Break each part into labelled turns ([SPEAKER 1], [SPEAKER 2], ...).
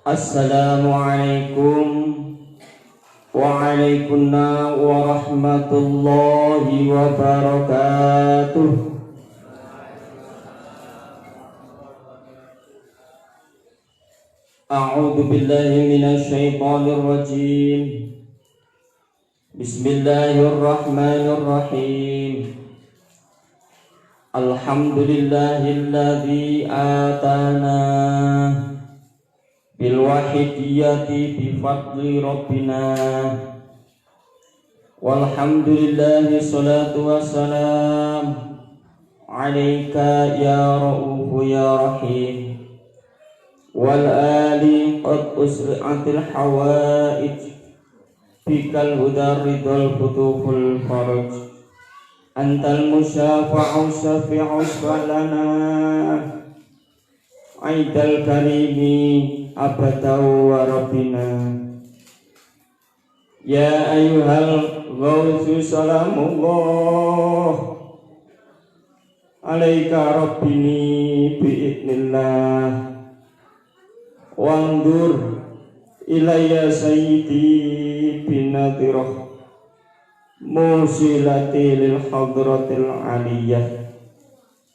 [SPEAKER 1] Assalamualaikum waalaikumsalam warahmatullahi wabarakatuh. A'udzu billahi minasy syaithanir rajim. Bismillahirrahmanirrahim. Alhamdulillahilladzi atana bil wahidiyati bi fadli rabbina. Walhamdulillahi salatu wassalam alaika ya ra'ufu ya rahim. Wal ali qad usri'atil hawaij bikal hudar ridal futuhul faraj. Antal musyafa'u syafi'u sfalana aidal karimi abadau wa rabbina. Ya ayyuhal ghawthu salamullah alaika rabbini bi'idnillah. Wandur ilayya sayyidi binadirah musilati lil hadratil aliyah.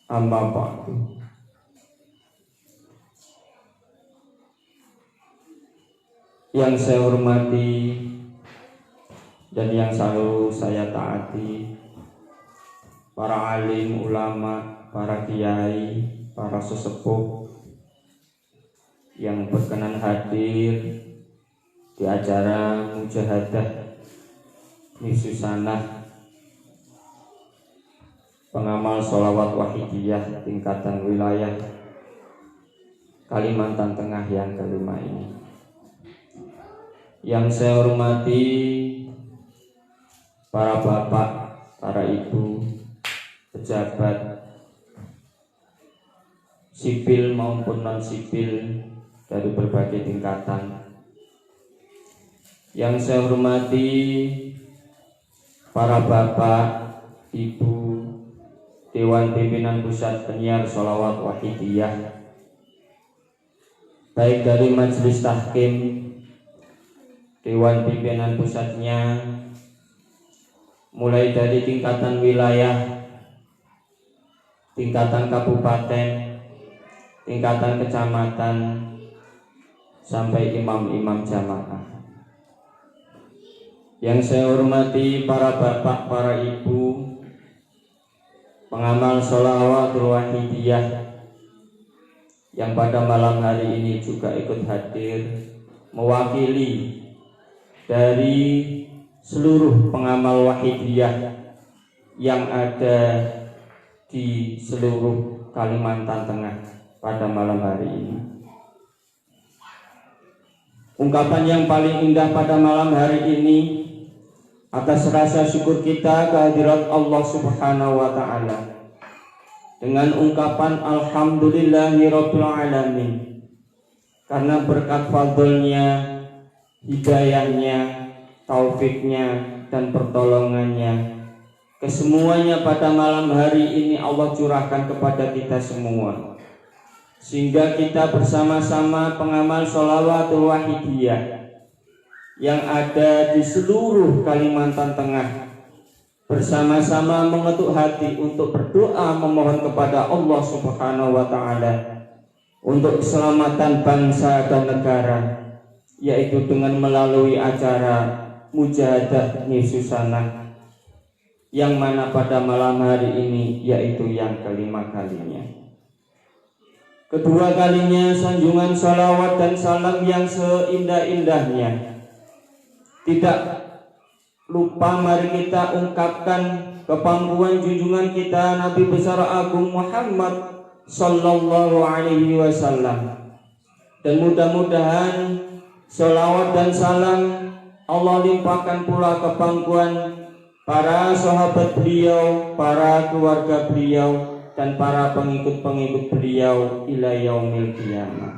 [SPEAKER 1] Amma ba'du. Yang saya hormati dan yang selalu saya taati, para alim, ulama, para kiai, para sesepuh yang berkenan hadir di acara mujahadah Nisusanah pengamal sholawat wahidiyah tingkatan wilayah Kalimantan Tengah yang kelima ini. Yang saya hormati para bapak, para ibu, pejabat sipil maupun non sipil dari berbagai tingkatan. Yang saya hormati para bapak, ibu, Dewan Pimpinan Pusat Penyiar Sholawat Wahidiyah, baik dari Majelis Tahkim, Dewan Pimpinan Pusatnya, mulai dari tingkatan wilayah, tingkatan kabupaten, tingkatan kecamatan, sampai imam-imam jamaah. Yang saya hormati para bapak, para ibu, pengamal sholawatul wahidiyah yang pada malam hari ini juga ikut hadir mewakili dari seluruh pengamal wahidiyah yang ada di seluruh Kalimantan Tengah pada malam hari ini. Ungkapan yang paling indah pada malam hari ini atas rasa syukur kita kehadirat Allah Subhanahu wa ta'ala dengan ungkapan alhamdulillahirabbil alamin, karena berkat fadlnya, hidayahnya, taufiknya, dan pertolongannya kesemuanya pada malam hari ini Allah curahkan kepada kita semua, sehingga kita bersama-sama pengamal sholawatul wahidiyah yang ada di seluruh Kalimantan Tengah bersama-sama mengetuk hati untuk berdoa memohon kepada Allah Subhanahu wa ta'ala untuk keselamatan bangsa dan negara, yaitu dengan melalui acara mujahadah Nisusanah yang mana pada malam hari ini yaitu yang kelima kalinya. Kedua kalinya sanjungan salawat dan salam yang seindah-indahnya. Tidak lupa mari kita ungkapkan kepangkuan junjungan kita Nabi besar Agung Muhammad sallallahu alaihi wasallam. Dan mudah-mudahan salawat dan salam Allah limpahkan pula kepangkuan para sahabat beliau, para keluarga beliau, dan para pengikut-pengikut beliau ila yaumil qiyamah.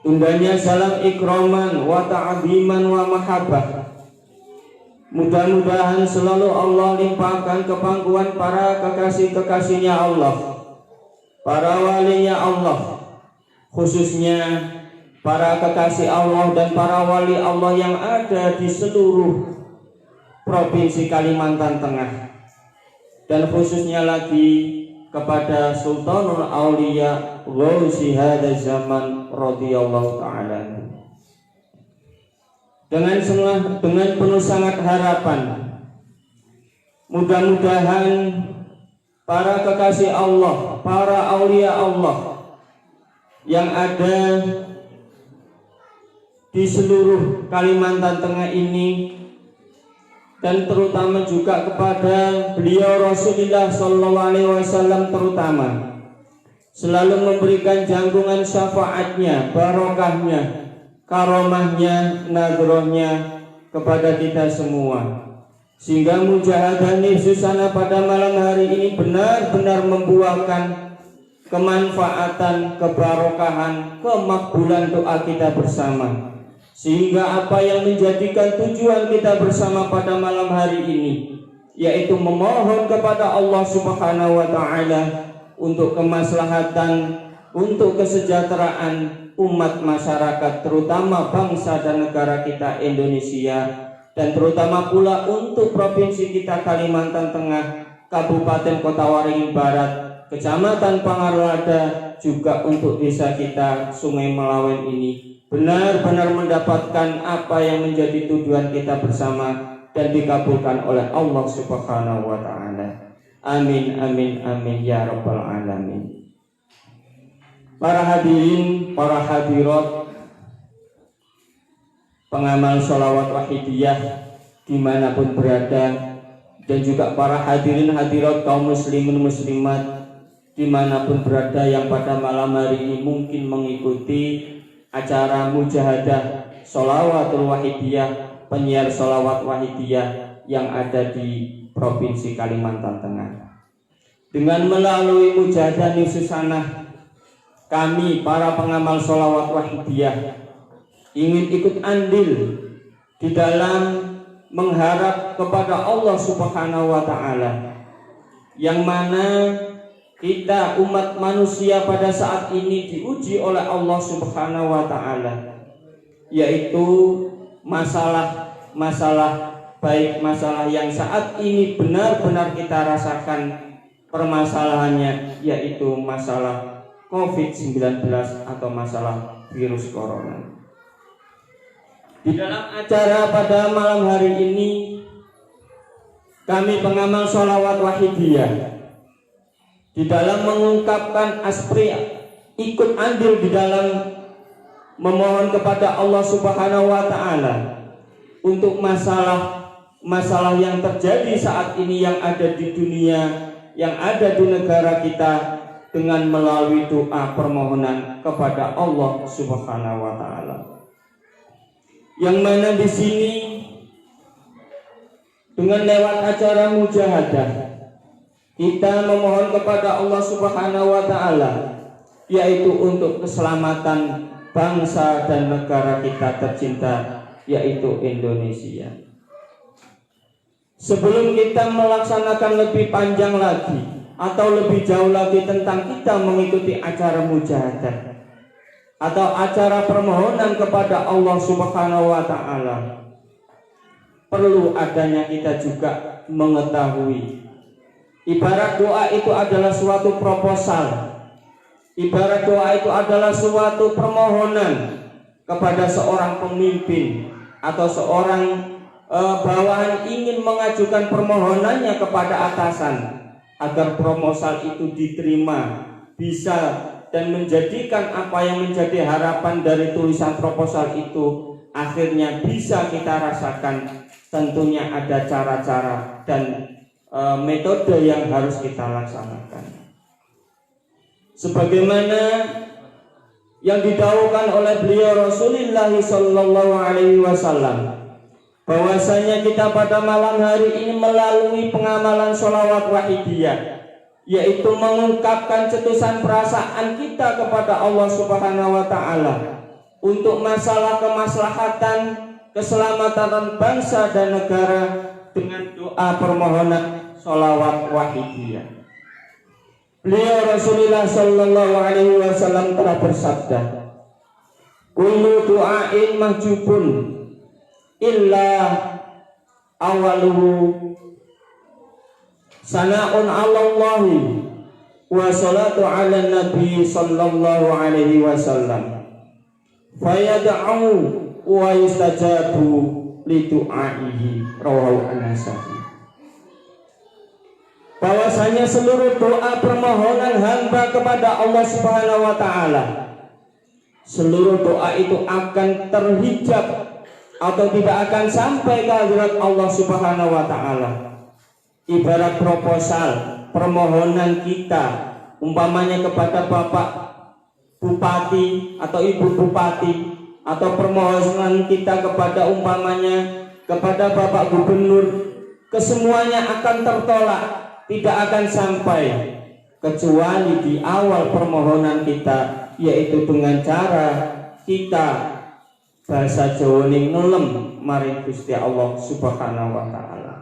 [SPEAKER 1] Tundanya salam ikraman wa ta'ziman wa mahabbah. Mudah-mudahan selalu Allah limpahkan kepangkuan para kekasih-kekasihnya Allah, para walinya Allah, khususnya para kekasih Allah dan para wali Allah yang ada di seluruh Provinsi Kalimantan Tengah, dan khususnya lagi kepada Sultanul Aulia Ghausi hadzal zaman radhiyallahu taala. Dengan penuh sangat harapan, mudah-mudahan para kekasih Allah, para aulia Allah yang ada di seluruh Kalimantan Tengah ini, dan terutama juga kepada beliau Rasulullah SAW terutama, selalu memberikan janggungan syafaatnya, barokahnya, karomahnya, nadrohnya kepada kita semua, sehingga mujahadah nifsusana pada malam hari ini benar-benar membuahkan kemanfaatan, kebarokahan, kemakbulan doa kita bersama, sehingga apa yang menjadikan tujuan kita bersama pada malam hari ini, yaitu memohon kepada Allah Subhanahu wa taala untuk kemaslahatan, untuk kesejahteraan umat masyarakat, terutama bangsa dan negara kita Indonesia, dan terutama pula untuk provinsi kita Kalimantan Tengah, Kabupaten Kota Waringin Barat, Kecamatan Pangarlada, juga untuk desa kita Sungai Melawen ini benar-benar mendapatkan apa yang menjadi tujuan kita bersama dan dikabulkan oleh Allah Subhanahu wa taala. Amin amin amin ya rabbal alamin. Para hadirin, para hadirat, pengamal sholawat wahidiyah dimanapun berada, dan juga para hadirin hadirat kaum muslimin muslimat dimanapun berada yang pada malam hari ini mungkin mengikuti acara mujahadah sholawatul wahidiyah, penyiar sholawat wahidiyah yang ada di Provinsi Kalimantan Tengah. Dengan melalui mujahadah nifsusana, kami para pengamal sholawat wahidiyah ingin ikut andil di dalam mengharap kepada Allah Subhanahu wa taala, yang mana kita umat manusia pada saat ini diuji oleh Allah Subhanahu wa taala, yaitu masalah baik masalah yang saat ini benar-benar kita rasakan permasalahannya, yaitu masalah COVID-19 atau masalah virus corona. Di dalam acara pada malam hari ini, kami pengamal sholawat wahidiyah di dalam mengungkapkan aspri ikut andil di dalam memohon kepada Allah Subhanahu wa taala untuk masalah yang terjadi saat ini yang ada di dunia, yang ada di negara kita, dengan melalui doa permohonan kepada Allah Subhanahu wa taala. Yang mana di sini dengan lewat acara mujahadah kita memohon kepada Allah Subhanahu wa taala, yaitu untuk keselamatan bangsa dan negara kita tercinta, yaitu Indonesia. Sebelum kita melaksanakan lebih panjang lagi atau lebih jauh lagi tentang kita mengikuti acara mujahadah atau acara permohonan kepada Allah Subhanahu wa taala, perlu adanya kita juga mengetahui ibarat doa itu adalah suatu proposal, ibarat doa itu adalah suatu permohonan kepada seorang pemimpin atau seorang bawahan ingin mengajukan permohonannya kepada atasan agar proposal itu diterima, bisa dan menjadikan apa yang menjadi harapan dari tulisan proposal itu akhirnya bisa kita rasakan. Tentunya ada cara-cara dan metode yang harus kita laksanakan. Sebagaimana yang didhawukan oleh beliau Rasulullah sallallahu alaihi wasallam, bahwasanya kita pada malam hari ini melalui pengamalan sholawat wahidiyah, yaitu mengungkapkan cetusan perasaan kita kepada Allah Subhanahu wa taala untuk masalah kemaslahatan, keselamatan bangsa dan negara dengan doa permohonan sholawat wahidiyah. Beliau Rasulullah sallallahu alaihi wasallam telah bersabda, kullu du'ain mahjubun illa awaluhu sana'un 'alallahi wa salatu 'alan nabi sallallahu alaihi wasallam fayad'u wa yustajabu li du'aihi rawahu an-Nasa'i. Bahwasanya seluruh doa permohonan hamba kepada Allah Subhanahu wa taala, seluruh doa itu akan terhijab atau tidak akan sampai ke hadirat Allah Subhanahu wa taala. Ibarat proposal permohonan kita umpamanya kepada Bapak Bupati atau Ibu Bupati, atau permohonan kita kepada umpamanya kepada Bapak Gubernur, kesemuanya akan tertolak, tidak akan sampai kecuali di awal permohonan kita, yaitu dengan cara kita bahasa Jawa ning ngelem maring Gusti Allah Subhanahu wa taala.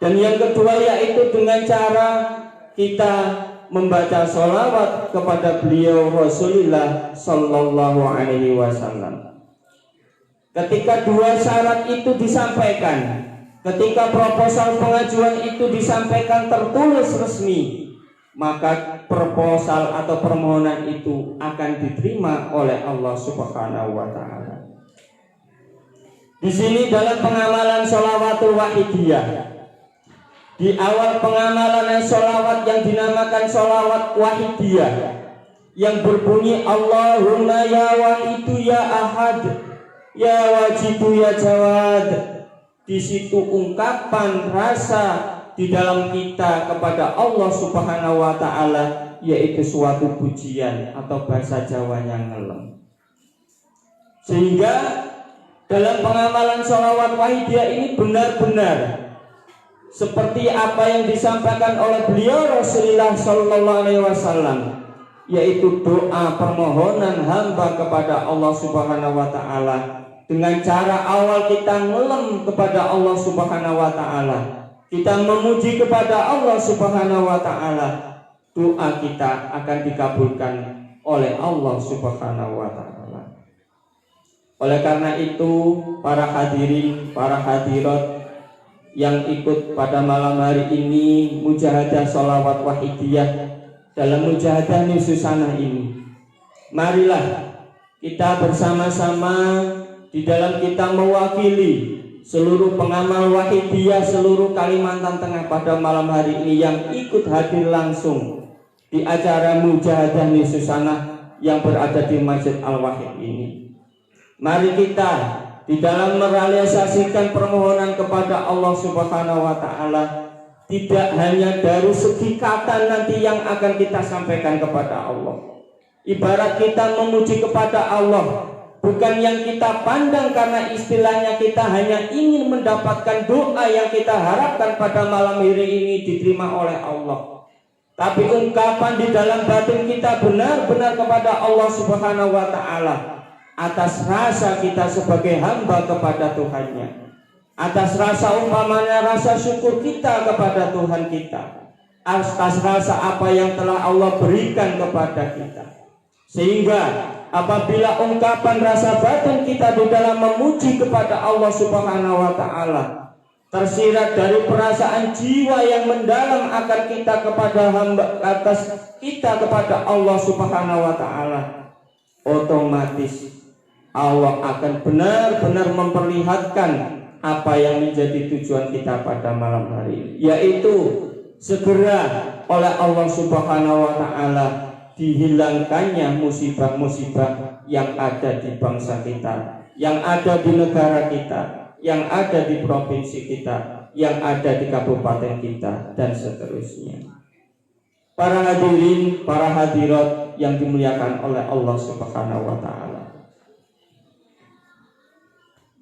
[SPEAKER 1] Dan yang kedua yaitu dengan cara kita membaca sholawat kepada beliau Rasulullah sallallahu alaihi wasallam. Ketika dua syarat itu disampaikan, ketika proposal pengajuan itu disampaikan tertulis resmi, maka proposal atau permohonan itu akan diterima oleh Allah Subhanahu wa taala. Di sini dalam pengamalan sholawatul wahidiyah, di awal pengamalan sholawat yang dinamakan sholawat wahidiyah yang berbunyi Allahumma ya wahidu ya ahad ya wajidu ya jawad, di situ ungkapan rasa di dalam kita kepada Allah Subhanahu wa taala, yaitu suatu pujian atau bahasa Jawanya ngelem. Sehingga dalam pengamalan sholawat wahidiyah ini benar-benar seperti apa yang disampaikan oleh beliau Rasulullah sallallahu alaihi wasallam, yaitu doa permohonan hamba kepada Allah Subhanahu wa taala dengan cara awal kita ngelem kepada Allah Subhanahu wa taala, kita memuji kepada Allah Subhanahu wa taala, doa kita akan dikabulkan oleh Allah Subhanahu wa taala. Oleh karena itu, para hadirin, para hadirat yang ikut pada malam hari ini mujahadah sholawat wahidiyah, dalam mujahadah Nususanah ini, marilah kita bersama-sama di dalam kita mewakili seluruh pengamal wahidiyah seluruh Kalimantan Tengah pada malam hari ini yang ikut hadir langsung di acara mujahadah Nususanah yang berada di Masjid Al-Wahid ini. Mari kita di dalam merealisasikan permohonan kepada Allah Subhanahu wa taala, tidak hanya dari segi kata nanti yang akan kita sampaikan kepada Allah. Ibarat kita memuji kepada Allah, bukan yang kita pandang karena istilahnya kita hanya ingin mendapatkan doa yang kita harapkan pada malam hari ini diterima oleh Allah, tapi ungkapan di dalam batin kita benar-benar kepada Allah Subhanahu wa taala atas rasa kita sebagai hamba kepada Tuhannya, atas rasa umpamanya rasa syukur kita kepada Tuhan kita, atas rasa apa yang telah Allah berikan kepada kita. Sehingga apabila ungkapan rasa batin kita di dalam memuji kepada Allah Subhanahu wa taala tersirat dari perasaan jiwa yang mendalam akan kita kepada hamba, atas kita kepada Allah Subhanahu wa taala, otomatis Allah akan benar-benar memperlihatkan apa yang menjadi tujuan kita pada malam hari ini, yaitu segera oleh Allah Subhanahu wa taala dihilangkannya musibah-musibah yang ada di bangsa kita, yang ada di negara kita, yang ada di provinsi kita, yang ada di kabupaten kita, dan seterusnya. Para hadirin, para hadirat yang dimuliakan oleh Allah Subhanahu wa taala,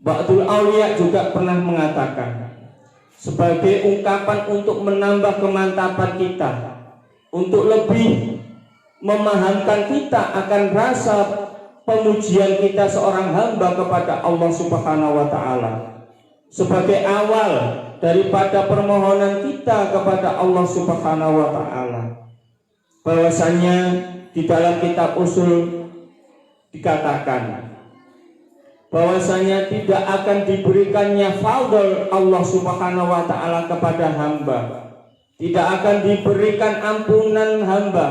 [SPEAKER 1] Ba'dul Auliya juga pernah mengatakan, sebagai ungkapan untuk menambah kemantapan kita, untuk lebih memahamkan kita akan rasa pemujian kita seorang hamba kepada Allah Subhanahu wa taala, sebagai awal daripada permohonan kita kepada Allah Subhanahu wa taala, bahwasanya di dalam kitab usul dikatakan bahwasanya tidak akan diberikannya fadl Allah Subhanahu wa taala kepada hamba, tidak akan diberikan ampunan hamba,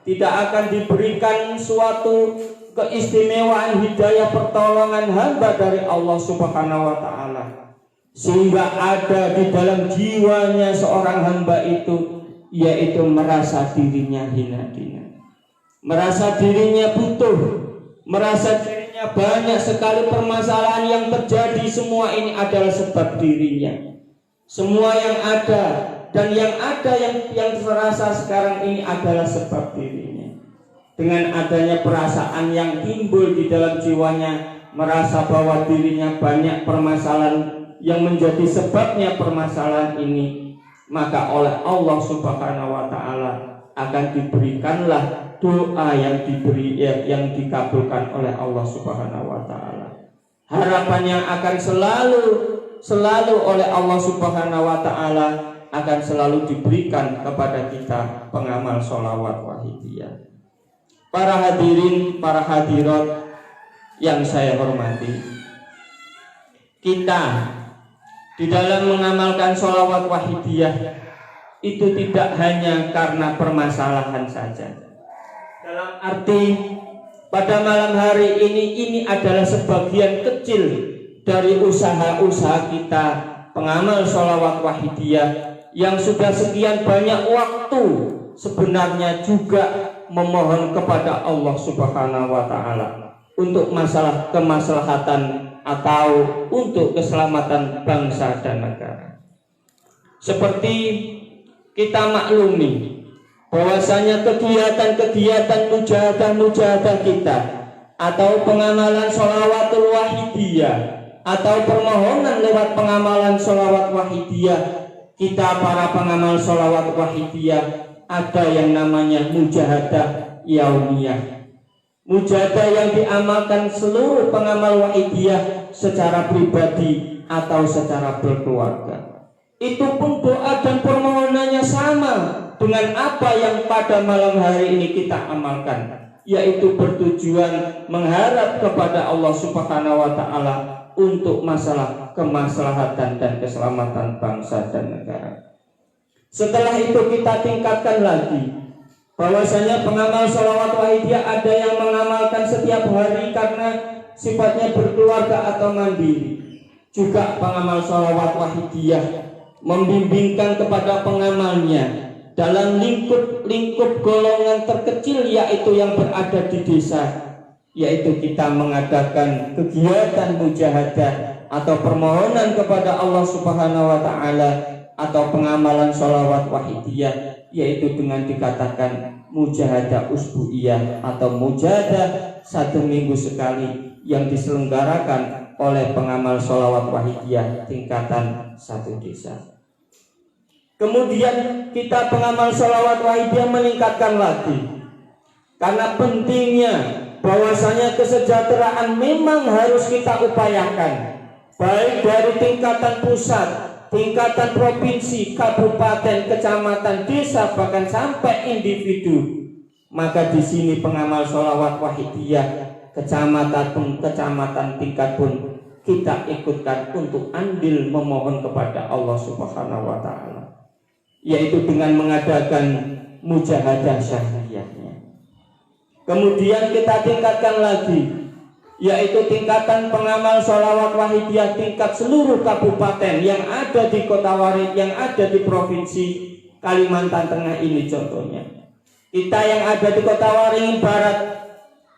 [SPEAKER 1] tidak akan diberikan suatu keistimewaan hidayah pertolongan hamba dari Allah Subhanahu wa taala, sehingga ada di dalam jiwanya seorang hamba itu, yaitu merasa dirinya hina-hina, merasa dirinya butuh, merasa dirinya banyak sekali permasalahan yang terjadi. Semua ini adalah sebab dirinya. Semua yang ada dan yang ada yang terasa sekarang ini adalah sebab dirinya. Dengan adanya perasaan yang timbul di dalam jiwanya, merasa bahwa dirinya banyak permasalahan yang menjadi sebabnya permasalahan ini, maka oleh Allah Subhanahu wa taala akan diberikanlah doa yang yang dikabulkan oleh Allah Subhanahu wa taala. Harapannya akan selalu oleh Allah Subhanahu wa taala akan selalu diberikan kepada kita pengamal sholawat wahidiyah. Para hadirin, para hadirat yang saya hormati, kita di dalam mengamalkan sholawat wahidiyah itu tidak hanya karena permasalahan saja. Dalam arti pada malam hari ini adalah sebagian kecil dari usaha-usaha kita pengamal sholawat wahidiyah yang sudah sekian banyak waktu sebenarnya juga memohon kepada Allah Subhanahu wa taala untuk masalah kemaslahatan atau untuk keselamatan bangsa dan negara. Seperti kita maklumi bahwasanya kegiatan-kegiatan mujahadah kita atau pengamalan sholawatul wahidiyah atau permohonan lewat pengamalan sholawat wahidiyah, kita para pengamal sholawat wahidiyah ada yang namanya mujahadah yaumiyah, mujahadah yang diamalkan seluruh pengamal wahidiyah secara pribadi atau secara berkeluarga. Itu pun doa dan permohonannya sama dengan apa yang pada malam hari ini kita amalkan, yaitu bertujuan mengharap kepada Allah Subhanahu wa taala untuk masalah kemaslahatan dan keselamatan bangsa dan negara. Setelah itu kita tingkatkan lagi bahwasanya pengamal sholawat wahidiyah ada yang mengamalkan setiap hari karena sifatnya berkeluarga atau mandiri. Juga pengamal sholawat wahidiyah membimbingkan kepada pengamalnya dalam lingkup golongan terkecil, yaitu yang berada di desa, yaitu kita mengadakan kegiatan mujahadah atau permohonan kepada Allah Subhanahu wa taala atau pengamalan sholawat wahidiyah, yaitu dengan dikatakan mujahadah usbu'iyah atau mujahadah 1 minggu sekali yang diselenggarakan oleh pengamal sholawat wahidiyah tingkatan 1 desa. Kemudian kita pengamal sholawat wahidiyah meningkatkan lagi, karena pentingnya bahwasanya kesejahteraan memang harus kita upayakan, baik dari tingkatan pusat, tingkatan provinsi, kabupaten, kecamatan, desa, bahkan sampai individu. Maka di sini pengamal sholawat wahidiyah kecamatan tingkat pun kita ikutkan untuk andil memohon kepada Allah Subhanahu wa taala, yaitu dengan mengadakan mujahadah syahriyahnya. Kemudian kita tingkatkan lagi, yaitu tingkatan pengamal sholawat wahidiyah tingkat seluruh kabupaten yang ada di Kota Warit, yang ada di Provinsi Kalimantan Tengah ini contohnya. Kita yang ada di Kota Waringin Barat,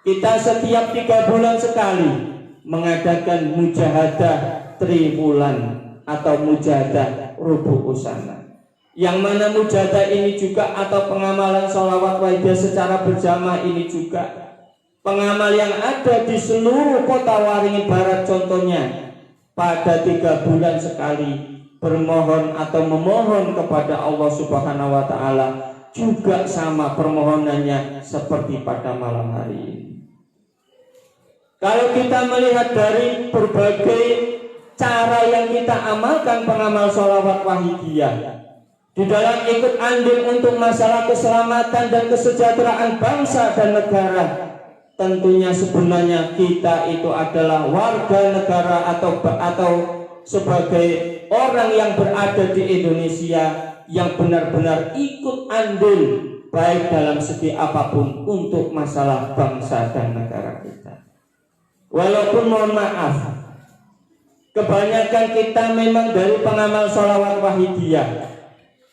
[SPEAKER 1] kita setiap 3 bulan sekali mengadakan mujahadah triwulan atau mujahadah rubuh usana, yang mana mujahadah ini juga atau pengamalan sholawat wahidiyah secara berjamaah ini juga pengamal yang ada di seluruh Kota Waringin Barat contohnya pada 3 bulan sekali bermohon atau memohon kepada Allah Subhanahu wa taala, juga sama permohonannya seperti pada malam hari ini. Kalau kita melihat dari berbagai cara yang kita amalkan pengamal sholawat wahidiyah di dalam ikut andil untuk masalah keselamatan dan kesejahteraan bangsa dan negara, tentunya sebenarnya kita itu adalah warga negara atau sebagai orang yang berada di Indonesia yang benar-benar ikut andil baik dalam segi apapun untuk masalah bangsa dan negara kita. Walaupun mohon maaf, kebanyakan kita memang dari pengamal sholawat Wahidiyah,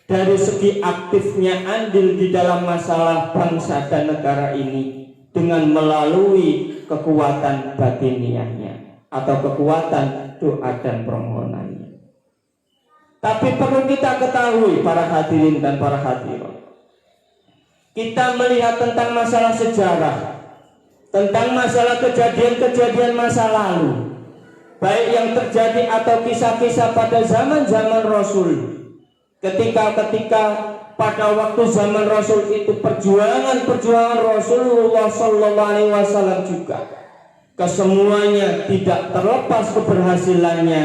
[SPEAKER 1] dari segi aktifnya andil di dalam masalah bangsa dan negara ini dengan melalui kekuatan batiniahnya atau kekuatan doa dan permohonannya. Tapi perlu kita ketahui para hadirin dan para hadirat, kita melihat tentang masalah sejarah, tentang masalah kejadian-kejadian masa lalu, baik yang terjadi atau kisah-kisah pada zaman-zaman Rasul, ketika pada waktu zaman Rasul itu perjuangan Rasulullah SAW juga kesemuanya tidak terlepas keberhasilannya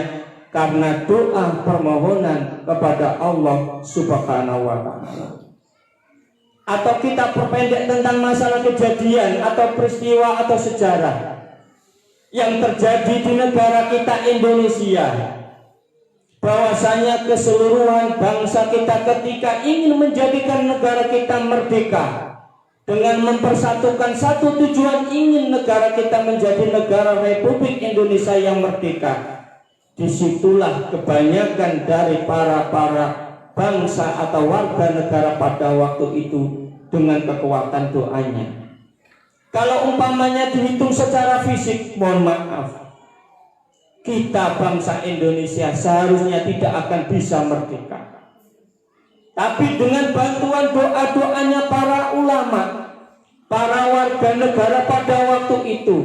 [SPEAKER 1] karena doa permohonan kepada Allah Subhanahu wa Ta'ala. Atau kita perpendek tentang masalah kejadian atau peristiwa atau sejarah yang terjadi di negara kita Indonesia, bahwasanya keseluruhan bangsa kita ketika ingin menjadikan negara kita merdeka dengan mempersatukan satu tujuan, ingin negara kita menjadi negara Republik Indonesia yang merdeka, disitulah kebanyakan dari para bangsa atau warga negara pada waktu itu dengan kekuatan doanya. Kalau umpamanya dihitung secara fisik, mohon maaf, kita bangsa Indonesia seharusnya tidak akan bisa merdeka. Tapi dengan bantuan doa-doanya para ulama, para warga negara pada waktu itu,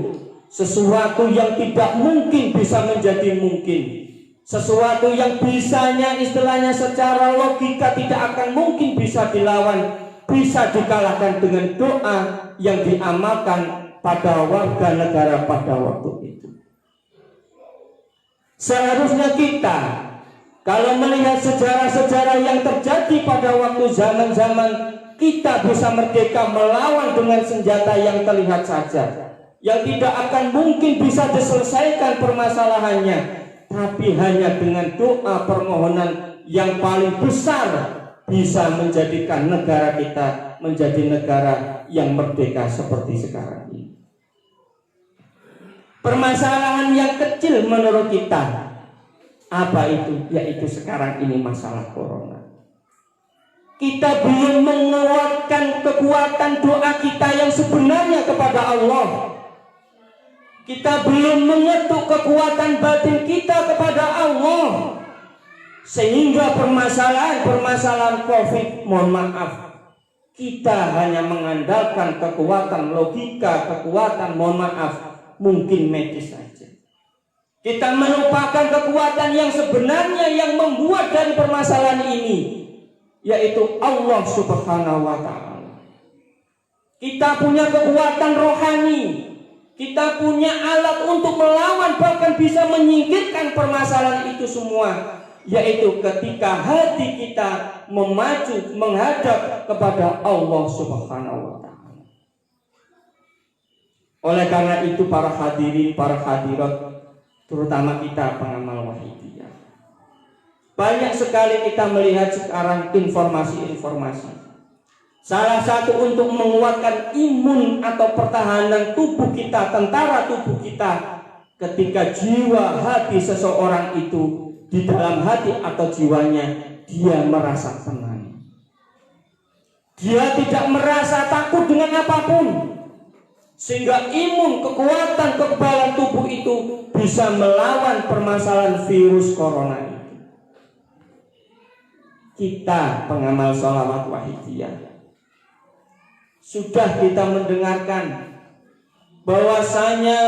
[SPEAKER 1] sesuatu yang tidak mungkin bisa menjadi mungkin. Sesuatu yang bisanya istilahnya secara logika tidak akan mungkin bisa dilawan, bisa dikalahkan dengan doa yang diamalkan pada warga negara pada waktu itu. Seharusnya kita kalau melihat sejarah-sejarah yang terjadi pada waktu zaman-zaman kita bisa merdeka melawan dengan senjata yang terlihat saja, yang tidak akan mungkin bisa diselesaikan permasalahannya, tapi hanya dengan doa permohonan yang paling besar bisa menjadikan negara kita menjadi negara yang merdeka seperti sekarang ini. Permasalahan yang kecil menurut kita apa itu? Yaitu sekarang ini masalah corona. Kita belum menguatkan kekuatan doa kita yang sebenarnya kepada Allah. Kita belum mengetuk kekuatan batin kita kepada Allah, sehingga permasalahan COVID, mohon maaf, kita hanya mengandalkan kekuatan logika, kekuatan mohon maaf mungkin medis saja. Kita melupakan kekuatan yang sebenarnya yang membuat dari permasalahan ini, yaitu Allah Subhanahu wa Ta'ala. Kita punya kekuatan rohani, kita punya alat untuk melawan, bahkan bisa menyingkirkan permasalahan itu semua, yaitu ketika hati kita memacu menghadap kepada Allah Subhanahu wa Ta'ala. Oleh karena itu para hadirin, para hadirat, terutama kita pengamal Wahidiyah, banyak sekali kita melihat sekarang informasi-informasi. Salah satu untuk menguatkan imun atau pertahanan tubuh kita, tentara tubuh kita, ketika jiwa hati seseorang itu di dalam hati atau jiwanya dia merasa tenang, dia tidak merasa takut dengan apapun, sehingga imun, kekuatan, kekebalan tubuh itu bisa melawan permasalahan virus corona itu. Kita pengamal sholawat Wahidiyah sudah kita mendengarkan bahwasanya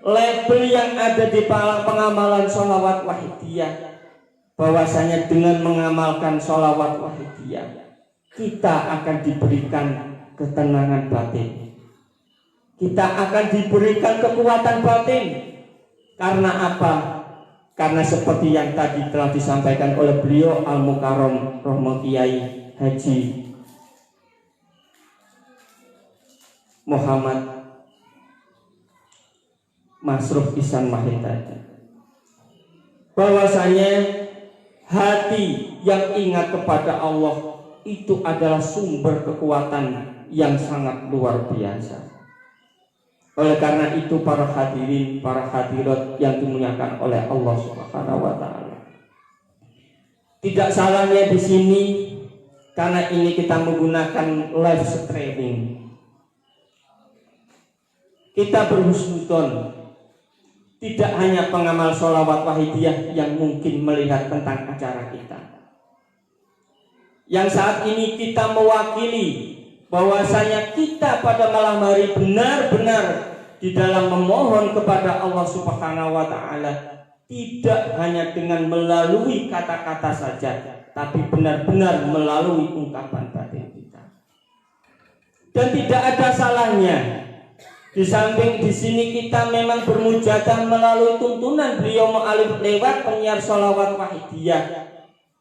[SPEAKER 1] label yang ada di pengamalan sholawat Wahidiyah, bahwasanya dengan mengamalkan sholawat Wahidiyah kita akan diberikan ketenangan batin, kita akan diberikan kekuatan batin. Karena apa? Karena seperti yang tadi telah disampaikan oleh beliau Al-Mukarram Romo Kiai Haji Muhammad Masruf Ihsan Wahid tadi, bahwasanya hati yang ingat kepada Allah itu adalah sumber kekuatan yang sangat luar biasa. Oleh karena itu para hadirin, para hadirat yang dimuliakan oleh Allah Subhanahu wa taala, tidak salahnya di sini karena ini kita menggunakan live streaming, kita berhusnudzon. Tidak hanya pengamal sholawat wahidiyah yang mungkin melihat tentang acara kita, yang saat ini kita mewakili bahwasanya kita pada malam hari benar-benar di dalam memohon kepada Allah Subhanahu wa taala, tidak hanya dengan melalui kata-kata saja, tapi benar-benar melalui ungkapan batin kita. Dan tidak ada salahnya, di samping di sini kita memang bermujadah melalui tuntunan beliau mu'alif lewat penyiar sholawat wahidiyah,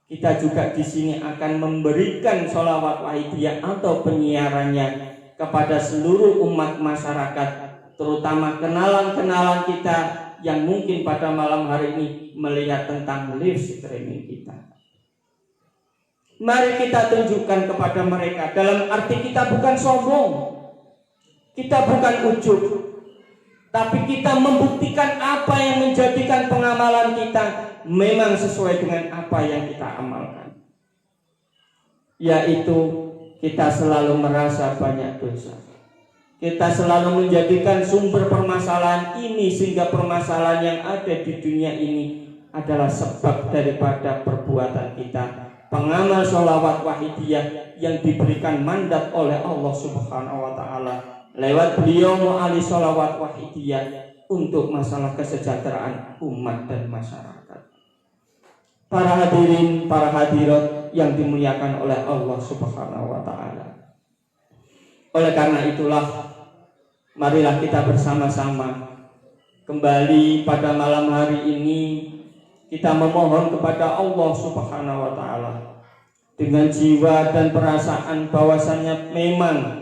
[SPEAKER 1] kita juga di sini akan memberikan sholawat wahidiyah atau penyiarannya kepada seluruh umat masyarakat, terutama kenalan-kenalan kita yang mungkin pada malam hari ini melihat tentang live streaming kita. Mari kita tunjukkan kepada mereka, dalam arti kita bukan sombong, kita bukan ujub, tapi kita membuktikan apa yang menjadikan pengamalan kita memang sesuai dengan apa yang kita amalkan, yaitu kita selalu merasa banyak dosa. Kita selalu menjadikan sumber permasalahan ini, sehingga permasalahan yang ada di dunia ini adalah sebab daripada perbuatan kita pengamal sholawat wahidiyah yang diberikan mandat oleh Allah Subhanahu wa taala lewat beliau mu'ali sholawat wahidiyah untuk masalah kesejahteraan umat dan masyarakat. Para hadirin, para hadirat yang dimuliakan oleh Allah Subhanahu wa taala, oleh karena itulah marilah kita bersama-sama kembali pada malam hari ini kita memohon kepada Allah Subhanahu wa taala dengan jiwa dan perasaan bahwasanya memang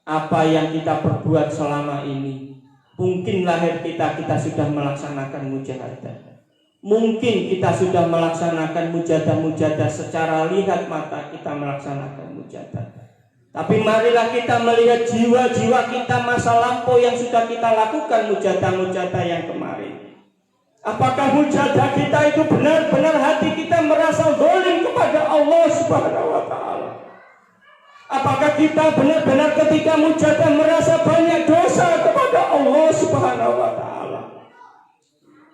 [SPEAKER 1] apa yang kita perbuat selama ini, mungkin lahir kita sudah melaksanakan mujahadah, mungkin kita sudah melaksanakan mujahadah secara lihat mata, kita melaksanakan mujahadah. Tapi marilah kita melihat jiwa-jiwa kita masa lampau yang sudah kita lakukan mujahadah yang kemarin. Apakah mujahadah kita itu benar-benar hati kita merasa zalim kepada Allah Subhanahu wa taala? Apakah kita benar-benar ketika mujahadah merasa banyak dosa kepada Allah Subhanahu wa taala,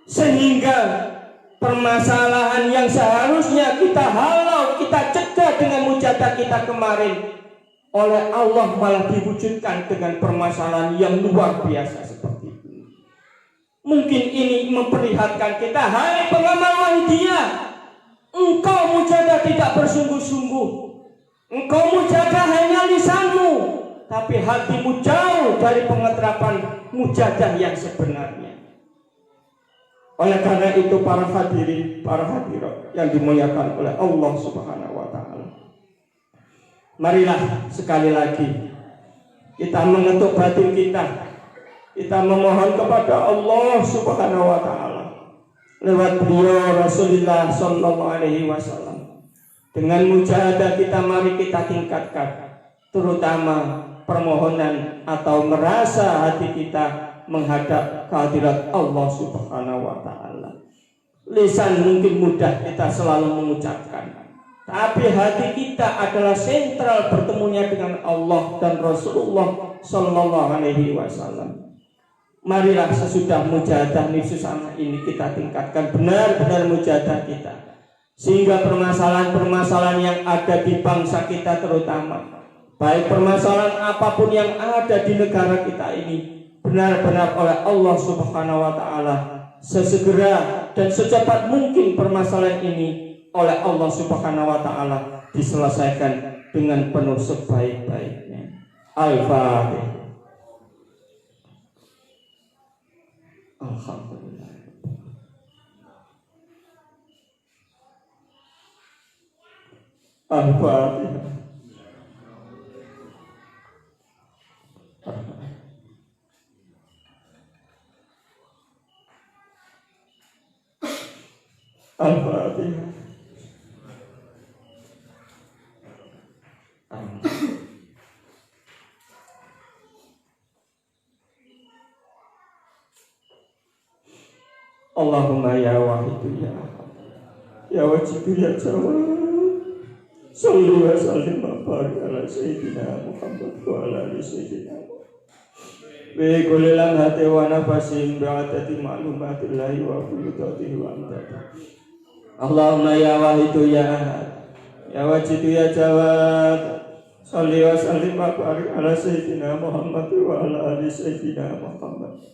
[SPEAKER 1] sehingga permasalahan yang seharusnya kita halau, kita cegah dengan mujahadah kita kemarin, oleh Allah malah diwujudkan dengan permasalahan yang luar biasa seperti ini. Mungkin ini memperlihatkan kita, hai pengamal wahidiyah, engkau mujahadah tidak bersungguh-sungguh. Engkau mujahadah hanya lisanmu, tapi hatimu jauh dari pengeterapan mujahadah yang sebenarnya. Oleh karena itu para hadirin, para hadirat yang dimuliakan oleh Allah Subhanahu wa taala, marilah sekali lagi kita mengetuk batin kita memohon kepada Allah Subhanahu wa taala lewat beliau Rasulullah sallallahu alaihi wasallam. Dengan mujahadah kita mari kita tingkatkan, terutama permohonan atau merasa hati kita menghadap kehadirat Allah Subhanahu wa taala. Lisan mungkin mudah kita selalu mengucapkan, tapi hati kita adalah sentral bertemunya dengan Allah dan Rasulullah sallallahu alaihi wasallam. Marilah sesudah mujahadah nifsusana ini kita tingkatkan benar-benar mujahadah kita, sehingga permasalahan-permasalahan yang ada di bangsa kita terutama, baik permasalahan apapun yang ada di negara kita ini, benar-benar oleh Allah Subhanahu wa taala sesegera dan secepat mungkin permasalahan ini oleh Allah Subhanahu wa taala diselesaikan dengan penuh sebaik-baiknya. Al-Fatihah. Alhamdulillah. Al-Fatihah. Al-Fatihah. Allahumma ya wahidu ya ahad ya wajidu ya jawad salli wa sallim wa barik ala sayyidina Muhammad wa ala ali sayyidina bi kulli lamhati wa nafasin bi'adati ma'lumatillahi wa qudatihi wa amdati. Allahumma ya wahidu ya ahad ya wajidu ya jawad salli wa sallim wa barik ala sayyidina Muhammad wa ala ali sayyidina Muhammad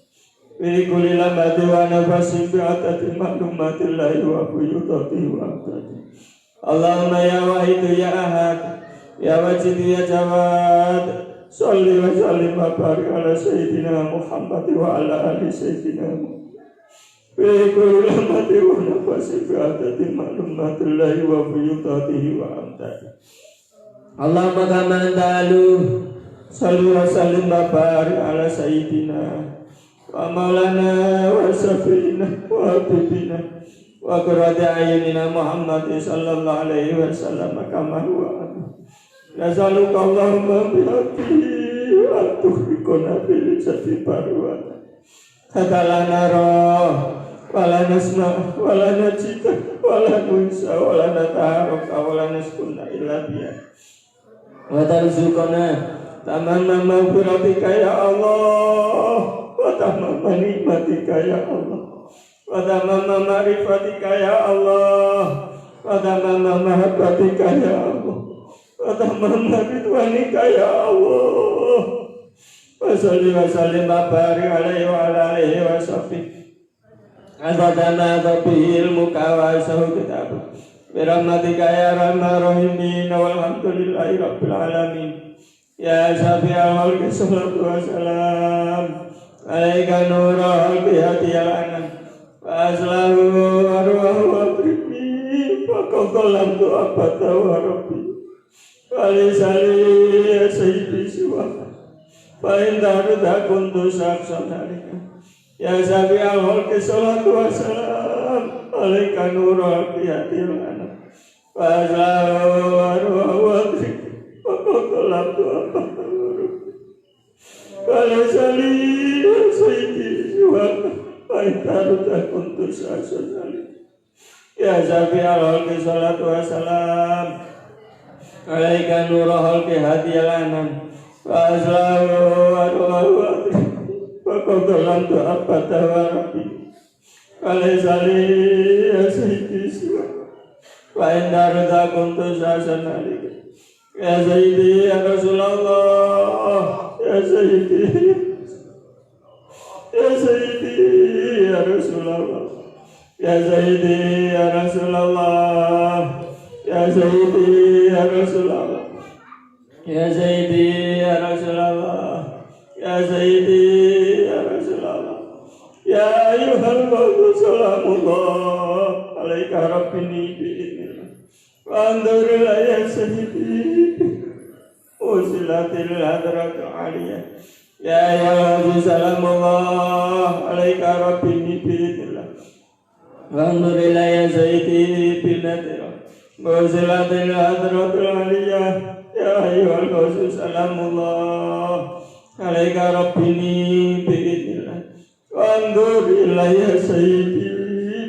[SPEAKER 1] bi kulli lamhati wa nafasin bi'adati ma'lumatillahi wa qudatihi wa amdati. Allahumma ya wahidu ya ahad ya wajidu ya jawad salli wa sallim wa barik ala sayyidina Muhammad wa ala ali sayyidina Muhammad bi kulli lamhati wa nafasin bi'adati ma'lumatillahi wa qudatihi wa amdati. Allahumma kama ta'alu salli wa sallim wa barik ala sayyidina wa maulana wa syafi'ina wa habibina wa qurrati a'yunina Muhammad sallallahu alaihi wasallam kama huwa nasaluka Allahumma bihaqqi wa tuhriqna bil jati barwa hatalana roh wala nasma wala najita wala nunsa wala nataharaka wala naskunna illa biya wa tarzuqna tamamma maghfiratika ya Allah wa tamamma nikmatika ya Allah wa tamamma ma'rifatika ya Allah wa tamamma mahabbatika ya Allah wa tamamma ridwanika ya Allah wa salli wa sallim wa barik alaihi wa ala alihi wa sahbihi azadana tabihil mukawasahu kitab birahmatika ya rahman rahimin walhamdulillahi rabbil alamin ya syafi'al mulki salatu wa salam alaika nurul bihati al-anam wa aslahu arwahu wa trimi wa qawqalam du'abata wa rabbi wa lisali ya sayyidi siwa fa indaruda kuntu saksanalika ya sabi'al mulki salatu wa salam alaika nurul bihati al-anam wa aslahu arwahu wa trimi wa qawqalam du'abata wa rabbi wa lisali sayyidi wa faitaruta kuntu sasali ya safi alaihi salatu wassalam alaika nurul hadial anam wa aslahu wa qadalam tu abata wa rabbi alaisali ya sayyidi wa indaruta kuntu sasali ya sayyidi ya Rasulullah ya sayyidi ya sayyidi ya Rasulullah ya sayyidi ya Rasulullah ya sayyidi ya Rasulullah ya sayyidi ya Rasulullah ya sayyidi ya Rasulullah ya ayyuhal qawlu salamullah alaika rabbini bi'idnillah wa andurila ya sayyidi usilatil hadratul aliyah ya ayyuhal salamullah alaika rabbini bi'idnillah wa andurila ya sayyidi binatira usilatil hadratul aliyah ya ayyuhal qawlu salamullah alaika rabbini bi'idnillah wa andurila ya sayyidi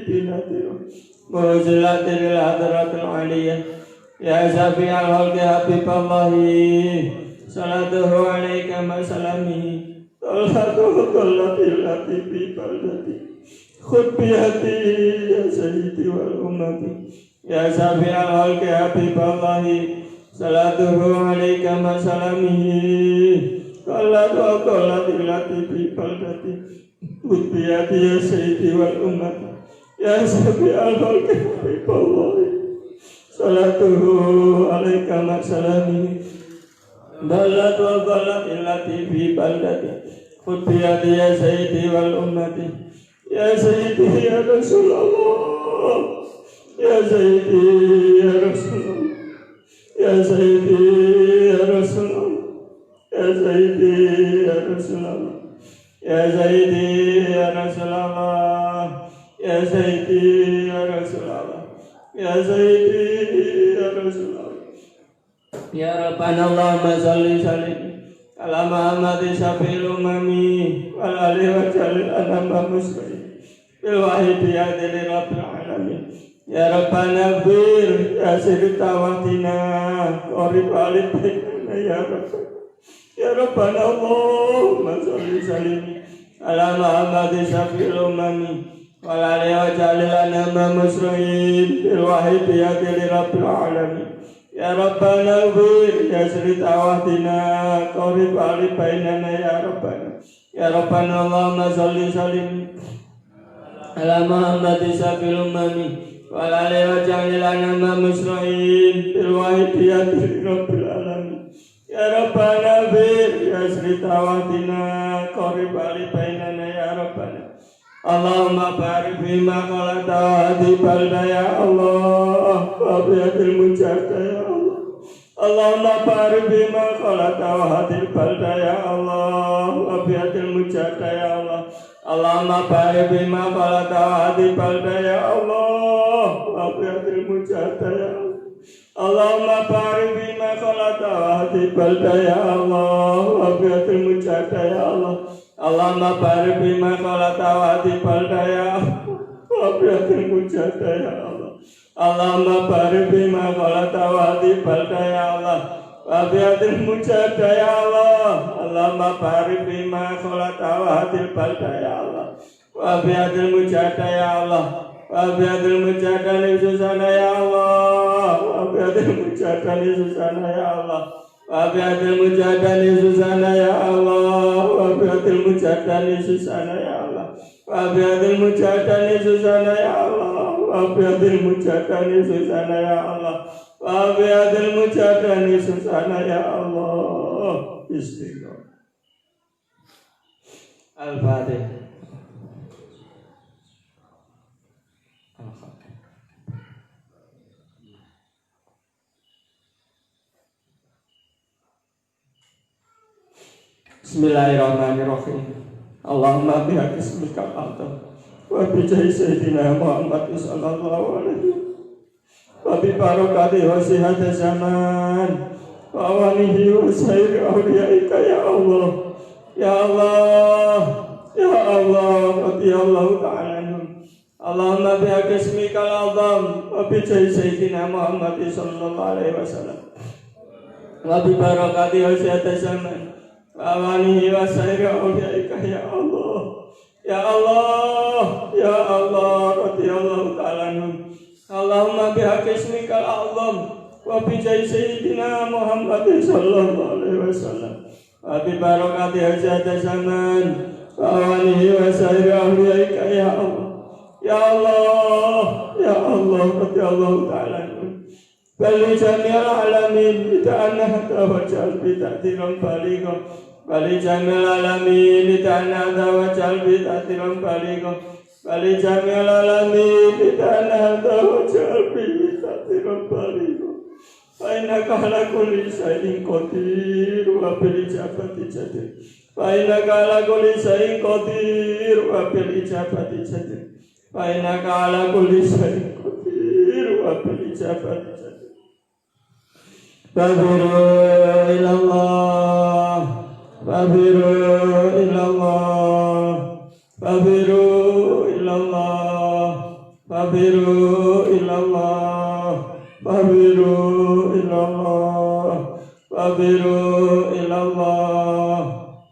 [SPEAKER 1] binatira usilatil hadratul aliyah ya safi'al khalqi habiballahi salatuhu alaika ma salamihi salatuhu qallatil latifi baldati khutbiyati ya sayyidi wal ummati ya safi'al khalqi habiballahi salatuhu alaika ma salamihi salatuhu qallatil latifi baldati khutbiyati ya sayyidi wal ummati ya safi'al khalqi habiballahi salatuhu alaika ma salamihi balat wal balat illati fi baldati khutbiyati ya sayyidi wal ummati ya sayyidi ya Rasulullah ya sayyidi ya Rasulullah ya sayyidi ya Rasulullah ya sayyidi ya Rasulullah ya sayyidi ya Rasulullah Ya Sayyidi ya Rasulullah, Ya Sayyidi ya Rasulullah. Ya Rabbana Allahumma salli sallim ala Muhammad syafi'il umami wal alihi wa jalil anama muslim bil wahidi ya dili rabbil alamin. Ya Rabbana bir ya sirri tawatina qorib alibina ya Rabbana. Ya Rabbana Allahumma salli sallim ala Muhammad syafi'il umami wal alihi wa jalil anama muslim bil wahidi ya dili rabbil alamin. Ya Rabbana bir ya sirri tawatina qorib alibina ya Rabbana. Ya Rabbana Allahumma salli sallim ala Muhammad syafi'il umami wal alihi wa jalil anama muslim bil wahidi ya dili rabbil alamin. Ya Rabbana bir ya sirri tawatina qorib alibina ya Rabbana. Allahumma barik bima qalata hadi balda ya Allah wa biadil mujahda ya Allah. Allahumma barik bima qalata hadi balda ya Allah wa biadil mujahda ya Allah. Allahumma barik bima qalata hadi balda ya Allah wa biadil mujahda ya Allah. Allahumma barik bima qalata hadi balda ya Allah wa biadil mujahda ya Allah. Allahumma barik bima qalata hadi balda ya Allah wa biadil mujahda ya Allah. Allahumma barik bima qalata hadi balda ya Allah wa biadil mujahda ya Allah. Allahumma barik bima qalata hadi balda ya Allah wa biadil mujahda ya Allah. Wa biadil mujahda li susana ya Allah wa biadil mujahda li susana ya Allah. Wa biadil mujahda li susana ya Allah wa biadil mujahda li susana ya Allah. Wa biadil mujahda li susana ya Allah wa biadil mujahda li susana ya Allah. Wa biadil mujahda li susana ya Allah. Istighfar. Al-Fatihah. Bismillahirrahmanirrahim. Allahumma bihaqqi ismikal a'zam wa bi jahi sayyidina Muhammad sallallahu alaihi wa bi barakati wa sihhati zaman wa awanihi wa sayri awliyaika ya Allah. Ya Allah, ya Allah, radhiyallahu ta'ala anhum. Allahumma bihaqqi ismikal a'zam wa bi jahi sayyidina Muhammad sallallahu alaihi wasallam wa bi barakati wa sihhati zaman awanihi wa sayri awliyaika ya Allah. Ya Allah, ya Allah, radhiyallahu ta'ala anhum. Allahumma bihaqqi ismikal a'zam wa bi jahi sayyidina Muhammad sallallahu alaihi wasallam wa bi barakati hajati zaman wa awanihi wa sayri awliyaika ya Allah. Ya Allah, ya Allah, radhiyallahu ta'ala anhum. Bali jami'al alamin ta'anna tawajjal bi ta'tiran baligha. Bali jami'al alamin ta'anna tawajjal bi ta'tiran baligha. Bali jami'al alamin ta'anna tawajjal bi ta'tiran baligha. Fa innaka ala kulli shay'in qadir wa bil ijabati jadir. Fa innaka ala kulli shay'in qadir wa bil ijabati jadir. Fa innaka ala kulli shay'in qadir wa bil ijabati jadir. Fabiru ilallah, fabiru ilallah, fabiru ilallah, fabiru ilallah, fabiru ilallah, fabiru ilallah,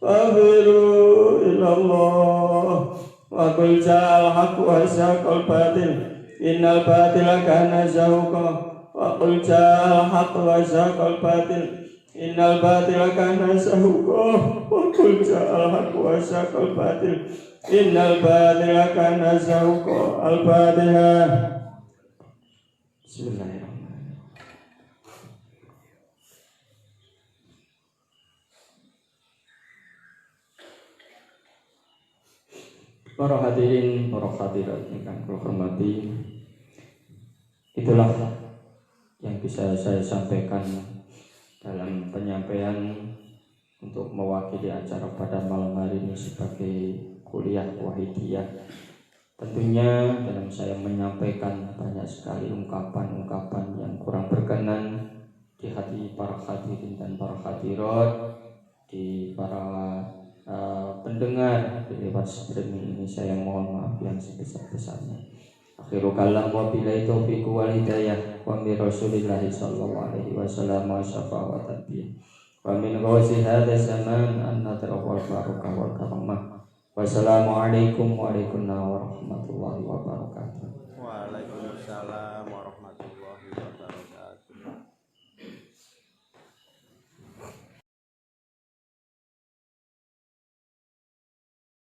[SPEAKER 1] fabiru ilallah. Wa qul ja'al haqq wa syaqal batil, innal batila kana zahuqa. Wa qul ja'al haqq wa syaqal batil, innal batila kana zahuqa. Wa qul ja'al haqq wa syaqal batil, innal batila kana zahuqa. Al-Fatihah. Bismillahirrahmanirrahim. Para hadirin, para hadirat ingkang kula hormati, itulah yang bisa saya sampaikan dalam penyampaian untuk mewakili acara pada malam hari ini sebagai kuliah wahidiyah Tentunya dalam saya menyampaikan banyak sekali ungkapan-ungkapan yang kurang berkenan di hati para hadirin dan para hadirat, di para pendengar di lewat streaming ini. Saya mohon maaf yang sebesar-besarnya. Akhirul kalam wa billahi taufiq wal hidayah wa bi Rasulillah sallallahu alaihi wasallam wa syafa'a wa tabi'in. Wa min ghawsi hadha zaman an-nadra wal barakah wal karamah. Wassalamualaikum warahmatullahi wabarakatuh.
[SPEAKER 2] Waalaikumsalam warahmatullahi wabarakatuh.